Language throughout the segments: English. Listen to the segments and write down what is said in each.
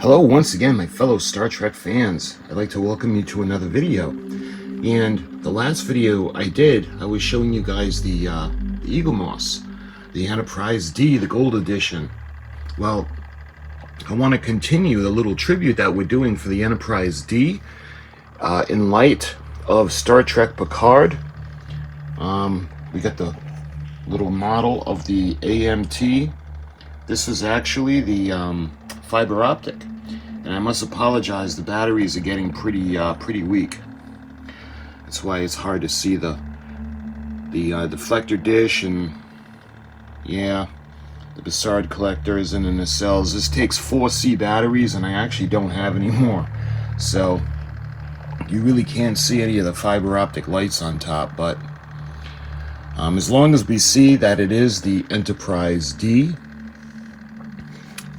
Hello once again, my fellow Star Trek fans. I'd like to welcome you to another video. And the last video I did, I was showing you guys the Eaglemoss, the Enterprise D, the Gold Edition. Well, I want to continue the little tribute that we're doing for the Enterprise D in light of Star Trek Picard. We got the little model of the AMT. This is actually the fiber optic, and I must apologize, the batteries are getting pretty weak. That's why it's hard to see the deflector dish and the Picard collectors and the nacelles. This takes 4C batteries, and I actually don't have any more, so you really can't see any of the fiber optic lights on top. But as long as we see that it is the Enterprise D,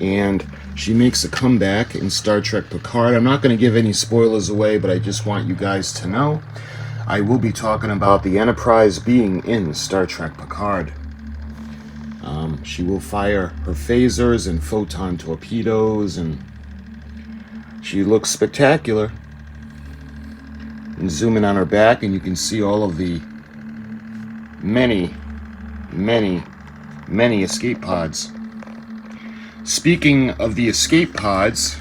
and she makes a comeback in Star Trek Picard. I'm not going to give any spoilers away, but I just want you guys to know I will be talking about the Enterprise being in Star Trek Picard. She will fire her phasers and photon torpedoes, and she looks spectacular. And zoom in on her back, and you can see all of the many escape pods. Speaking of the escape pods,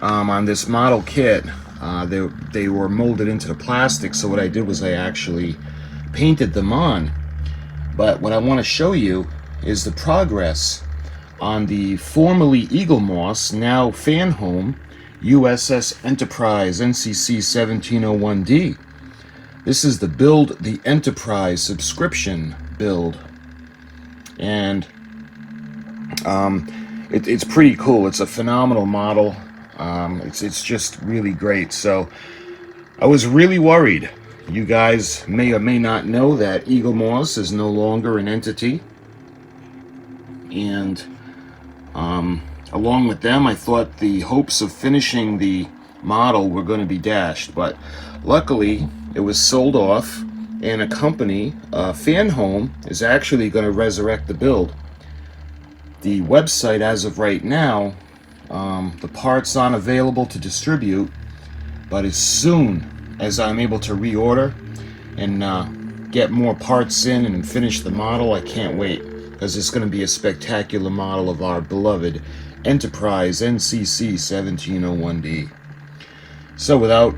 on this model kit, they were molded into the plastic, so what I did was I actually painted them on. But what I want to show you is the progress on the formerly Eaglemoss, now Fanhome, USS Enterprise NCC-1701-D. This is the build, the Enterprise subscription build, and it's pretty cool. It's a phenomenal model. It's just really great. So I was really worried. You guys may or may not know that Eaglemoss is no longer an entity, and along with them, I thought the hopes of finishing the model were going to be dashed. But luckily, it was sold off, and a company, Fanhome, is actually going to resurrect the build. The website, as of right now, the parts aren't available to distribute, but as soon as I'm able to reorder and get more parts in and finish the model, I can't wait, because it's going to be a spectacular model of our beloved Enterprise NCC-1701-D. So without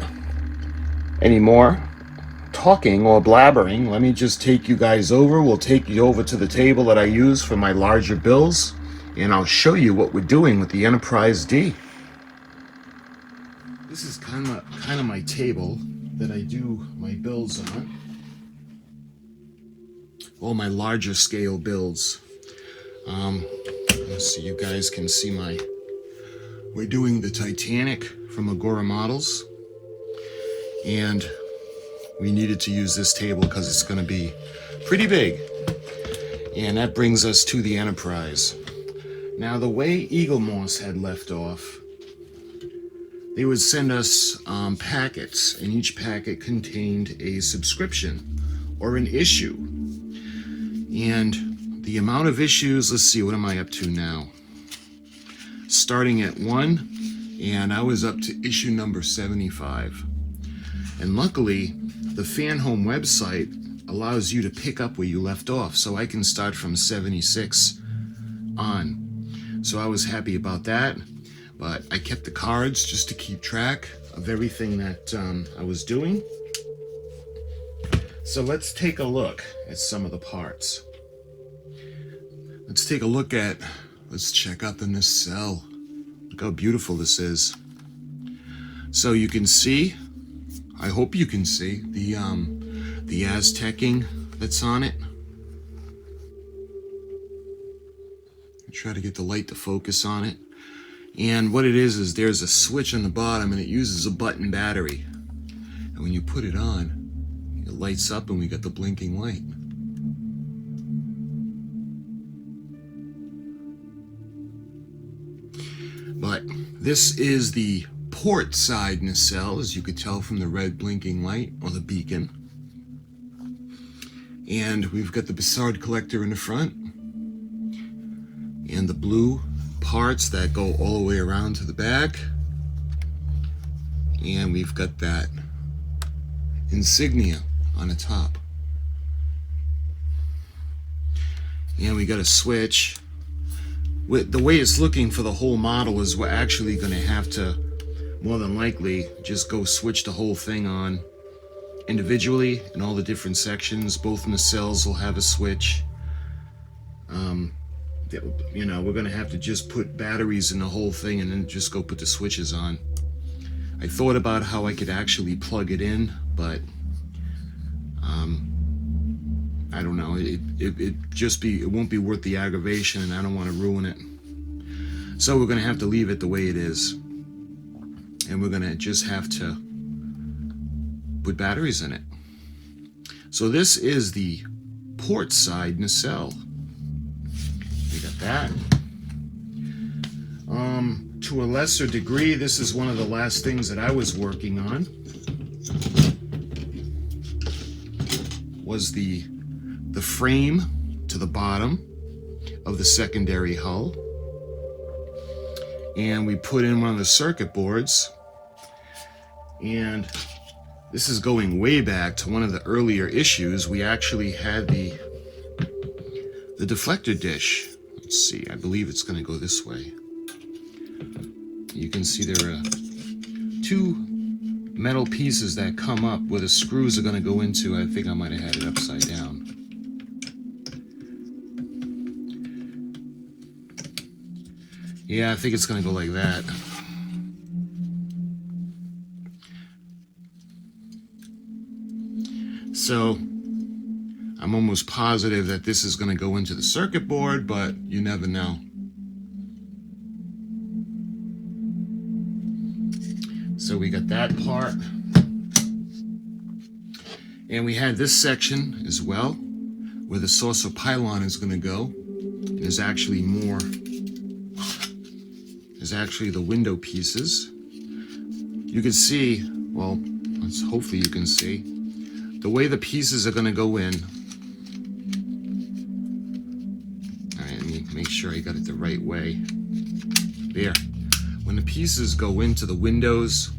any more talking or blabbering, let me just take you guys over. We'll take you over to the table that I use for my larger builds, and I'll show you what we're doing with the Enterprise D. This is kind of my table that I do my builds on. All my larger scale builds. Let's see, you guys can see we're doing the Titanic from Agora Models, and we needed to use this table because it's going to be pretty big. And that brings us to the Enterprise. Now, the way Eaglemoss had left off, they would send us packets, and each packet contained a subscription or an issue. And the amount of issues, let's see, what am I up to now? Starting at 1, and I was up to issue number 75. And luckily, the Fanhome website allows you to pick up where you left off, so I can start from 76 on. So I was happy about that, but I kept the cards just to keep track of everything that I was doing. So let's take a look at some of the parts. Let's check out the nacelle. Look how beautiful this is. So you can see, I hope you can see the Aztecing that's on it. Try to get the light to focus on it. And what it is there's a switch on the bottom, and it uses a button battery. And when you put it on, it lights up, and we got the blinking light. But this is the port side nacelle, as you could tell from the red blinking light, or the beacon. And we've got the Picard collector in the front, and the blue parts that go all the way around to the back. And we've got that insignia on the top. And we got a switch. With the way it's looking for the whole model is we're actually going to have to, more than likely, just go switch the whole thing on individually in all the different sections. Both nacelles will have a switch. You know, we're going to have to just put batteries in the whole thing and then just go put the switches on. I thought about how I could actually plug it in, but I don't know. It won't be worth the aggravation, and I don't want to ruin it. So we're going to have to leave it the way it is, and we're going to just have to put batteries in it. So this is the port side nacelle. We got that. To a lesser degree, this is one of the last things that I was working on. Was the frame to the bottom of the secondary hull. And we put in one of the circuit boards. And this is going way back to one of the earlier issues. We actually had the deflector dish. Let's see, I believe it's going to go this way. You can see there are two metal pieces that come up where the screws are going to go into. I think I might have had it upside down. Yeah, I think it's going to go like that. So I'm almost positive that this is going to go into the circuit board, but you never know. So we got that part. And we had this section as well, where the saucer pylon is going to go. And there's actually more. There's actually the window pieces. You can see, well, hopefully you can see, the way the pieces are going to go in. All right, let me make sure I got it the right way. There. When the pieces go into the windows,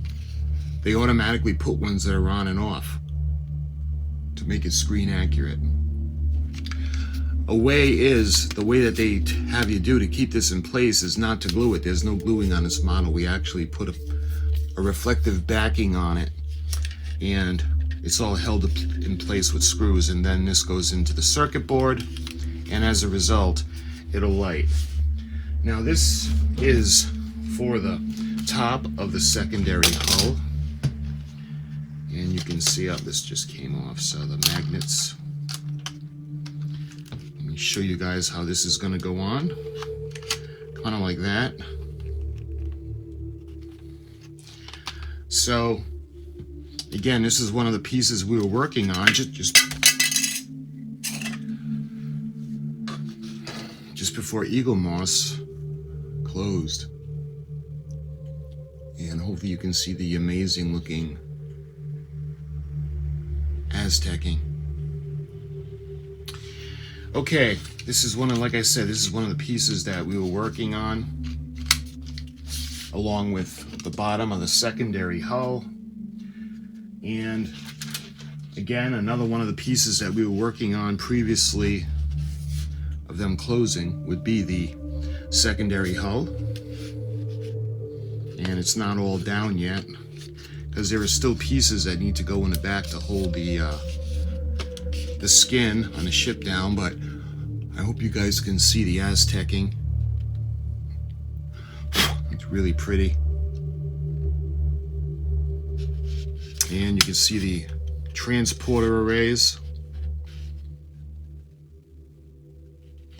they automatically put ones that are on and off to make it screen accurate. The way that they have you do to keep this in place is not to glue it. There's no gluing on this model. We actually put a reflective backing on it, and it's all held in place with screws, and then this goes into the circuit board, and as a result, it'll light. Now this is for the top of the secondary hull, and you can see, this just came off, so the magnets. Let me show you guys how this is going to go on, kind of like that. So again, this is one of the pieces we were working on just before Eaglemoss closed. And hopefully you can see the amazing looking Aztecing. Okay, this is like I said, this is one of the pieces that we were working on, along with the bottom of the secondary hull. And again, another one of the pieces that we were working on previously of them closing would be the secondary hull. And it's not all down yet, because there are still pieces that need to go in the back to hold the skin on the ship down, but I hope you guys can see the Aztecing. It's really pretty. And you can see the transporter arrays,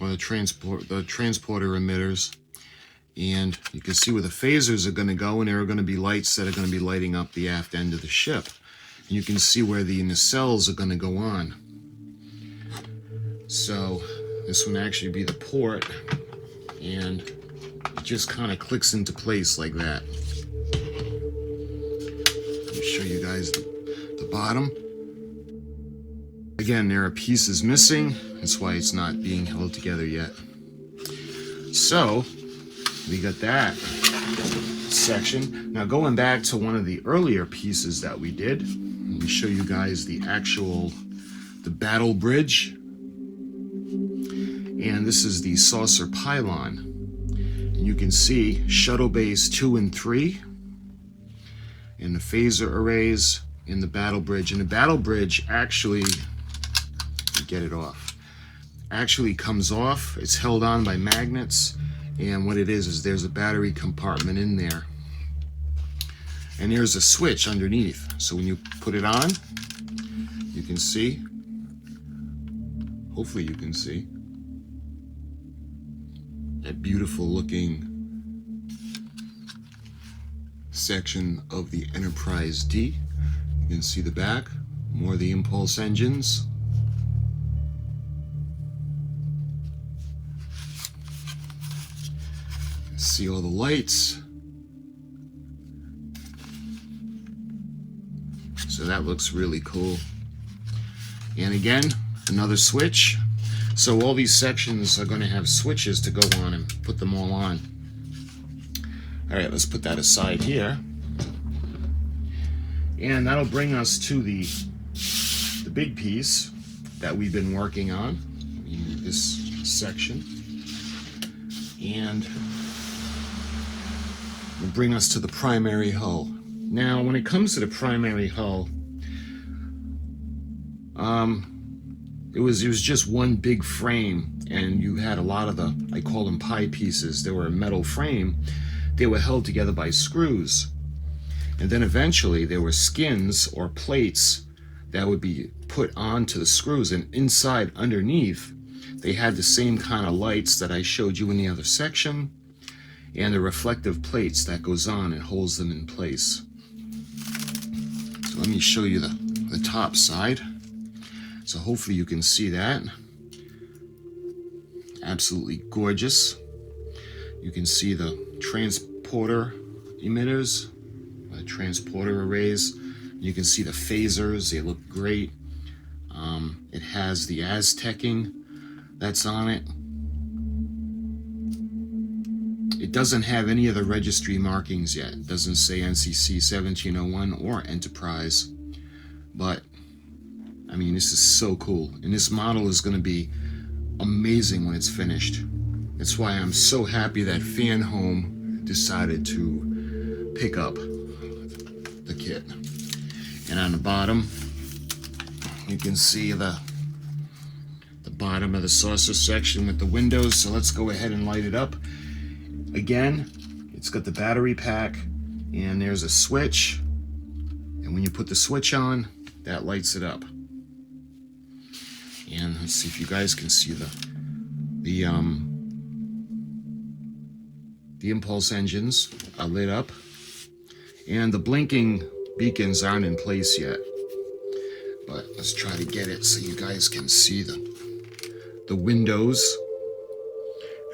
or the transporter emitters. And you can see where the phasers are going to go, and there are going to be lights that are going to be lighting up the aft end of the ship. And you can see where the nacelles are going to go on. So this one actually be the port, and it just kind of clicks into place like that. Let me show you guys the bottom. Again, there are pieces missing. That's why it's not being held together yet. So we got that section. Now going back to one of the earlier pieces that we did, let me show you guys the battle bridge. And this is the saucer pylon. And you can see shuttle bays 2 and 3, and the phaser arrays in the battle bridge. And the battle bridge actually, get it off, actually comes off. It's held on by magnets, and what it is there's a battery compartment in there, and there's a switch underneath. So when you put it on, you can see, hopefully you can see, that beautiful looking section of the Enterprise D. You can see the back, more of the impulse engines. See all the lights. So that looks really cool. And again, another switch. So all these sections are going to have switches to go on and put them all on. All right, let's put that aside here. And that'll bring us to the big piece that we've been working on in this section. And will bring us to the primary hull. Now, when it comes to the primary hull, it was just one big frame, and you had a lot of the, I call them pie pieces. They were a metal frame. They were held together by screws. And then eventually there were skins or plates that would be put onto the screws, and inside, underneath, they had the same kind of lights that I showed you in the other section, and the reflective plates that goes on and holds them in place. So let me show you the top side. So hopefully you can see that. Absolutely gorgeous. You can see the transporter emitters, transporter arrays. You can see the phasers, they look great. It has the Aztecing that's on it. It doesn't have any of the registry markings yet. It doesn't say NCC-1701 or Enterprise, but I mean, this is so cool. And this model is going to be amazing when it's finished. That's why I'm so happy that Fanhome decided to pick up the kit. And on the bottom, you can see the bottom of the saucer section with the windows. So let's go ahead and light it up. Again, it's got the battery pack, and there's a switch. And when you put the switch on, that lights it up. And let's see if you guys can see the impulse engines are lit up, and the blinking beacons aren't in place yet. But let's try to get it so you guys can see the windows.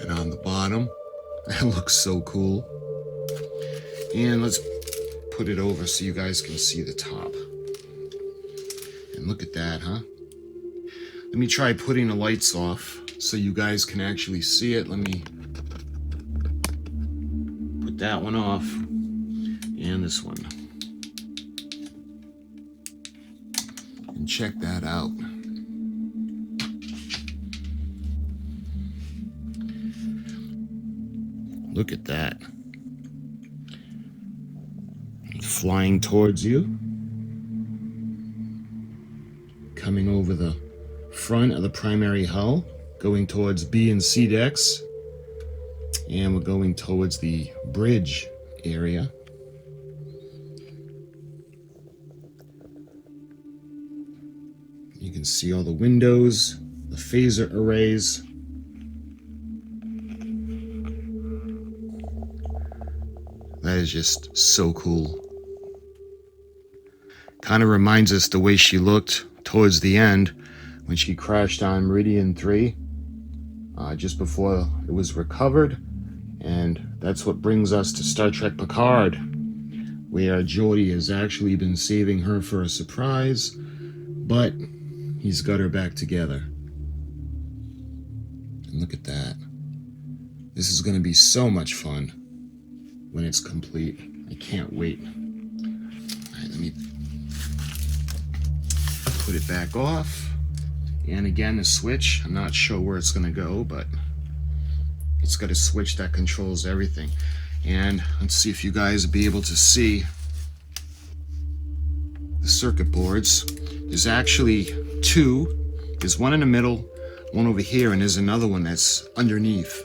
And on the bottom, that looks so cool. And let's put it over so you guys can see the top. And look at that, huh? Let me try putting the lights off so you guys can actually see it. Let me put that one off and this one. And check that out. Look at that. Flying towards you. Coming over the front of the primary hull, going towards B and C decks, and we're going towards the bridge area. You can see all the windows, the phaser arrays. That is just so cool. Kind of reminds us the way she looked towards the end when she crashed on Meridian 3, just before it was recovered. And that's what brings us to Star Trek Picard, where Geordi has actually been saving her for a surprise, but he's got her back together. And look at that. This is going to be so much fun when it's complete. I can't wait. All right, let me put it back off. And again, the switch, I'm not sure where it's going to go, but it's got a switch that controls everything. And let's see if you guys will be able to see the circuit boards. There's actually two. There's one in the middle, one over here, and there's another one that's underneath.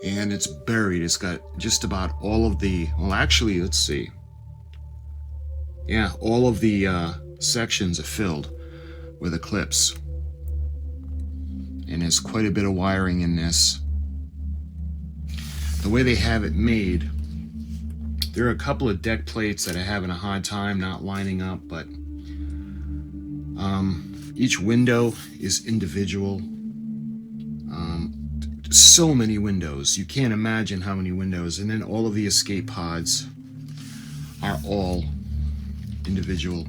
And it's buried. It's got just about all of the, well, actually, let's see. Yeah, all of the sections are filled with the clips. And there's quite a bit of wiring in this. The way they have it made, there are a couple of deck plates that are having a hard time not lining up, but each window is individual. So many windows. You can't imagine how many windows. And then all of the escape pods are all individual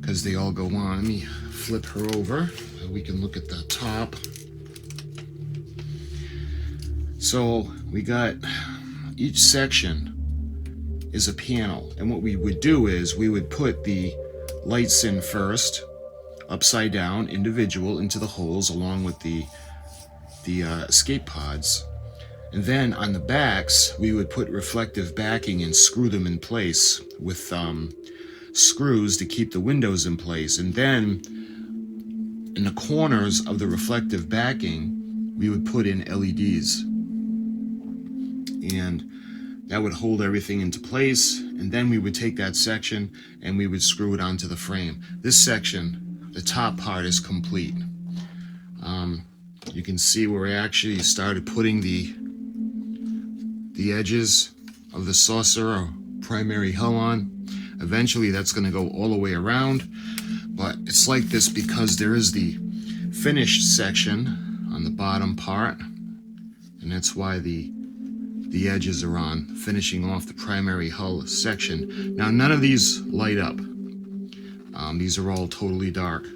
because they all go on. Let me flip her over so we can look at the top. So we got each section is a panel, and what we would do is we would put the lights in first, upside down, individual, into the holes along with the escape pods, and then on the backs we would put reflective backing and screw them in place with screws to keep the windows in place. And then in the corners of the reflective backing we would put in LEDs, and that would hold everything into place. And then we would take that section and we would screw it onto the frame. This section, the top part, is complete. You can see where I actually started putting the edges of the saucer or primary hull on. Eventually that's going to go all the way around, but it's like this because there is the finished section on the bottom part, and that's why the edges are on, finishing off the primary hull section. Now none of these light up. These are all totally dark.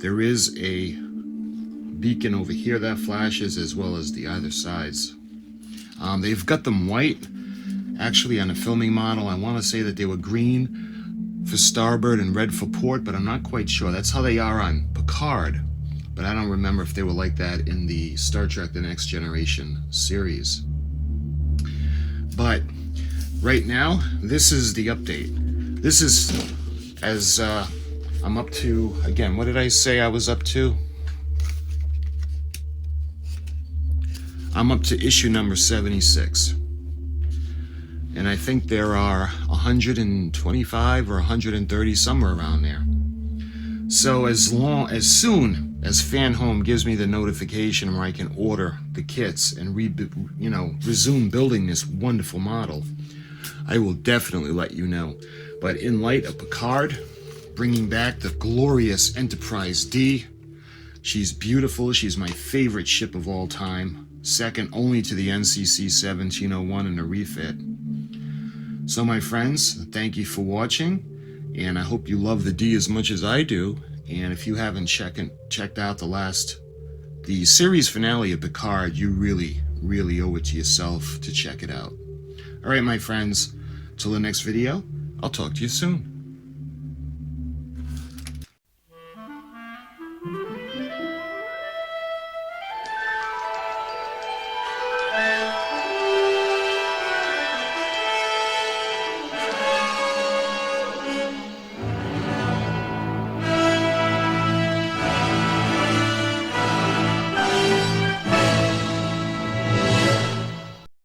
There is a beacon over here that flashes, as well as the other sides. They've got them white. Actually, on a filming model, I want to say that they were green for starboard and red for port, but I'm not quite sure. That's how they are on Picard, but I don't remember if they were like that in the Star Trek The Next Generation series. But right now, this is the update. This is as I'm up to, again, what did I say I was up to? I'm up to issue number 76. And I think there are 125 or 130, somewhere around there. So as soon as Fanhome gives me the notification where I can order the kits and resume building this wonderful model, I will definitely let you know. But in light of Picard bringing back the glorious Enterprise D, she's beautiful. She's my favorite ship of all time, second only to the NCC-1701 in a refit. So my friends, thank you for watching, and I hope you love the D as much as I do. And if you haven't checked out the series finale of Picard, you really owe it to yourself to check it out. All right, my friends, till the next video, I'll talk to you soon.